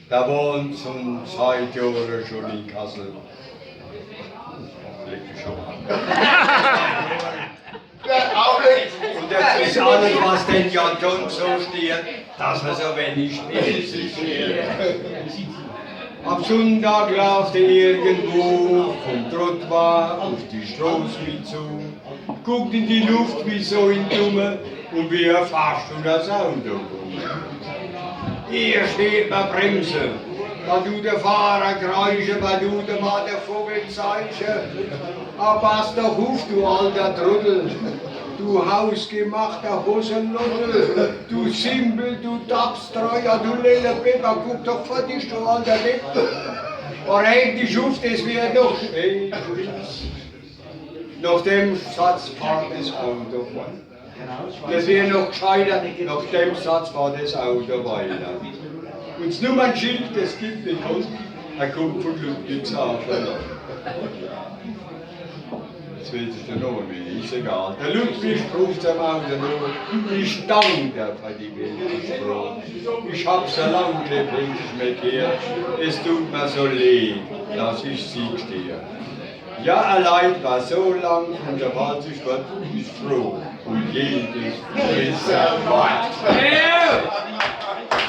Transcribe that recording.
Da wohnt zum Zeitjahren schon in Kassel. Leg dich schon an. Und das ist alles, was denn ja dann so steht, dass er so wenig spielt. Am Sonntag läuft er irgendwo vom Trottoir auf die Straße mit zu, guckt in die Luft wie so in Dumme und wie er fast um das Auto kommt. Hier steht man Bremse, da tut der Fahrer kreischen, da tut der Mann der Vogel zeichen. Aber pass doch auf, du alter Trottel, du hausgemachter Hosenlottel, du Simpel, du Tapstreuer, du Lellepepper, guck doch vor dich, du alter Depp. Reg dich auf, das wird doch schön. Nach dem Satz fährt das Auto weiter. Das wäre noch gescheiter, nach dem Satz fährt das Auto weiter. Und das Nummernschild, das gibt nicht aus, er kommt von Ludwigshafen. Das weiß ich noch nicht, ist egal. Der Ludwig ruft am Auto noch, ich danke dir für die Weltsprache. Ich hab so lange gelebt, nicht mehr gehört, es tut mir so leid, dass ich sie stehe. Ja, allein war so lang und der Palz ist froh und jedes ist er macht.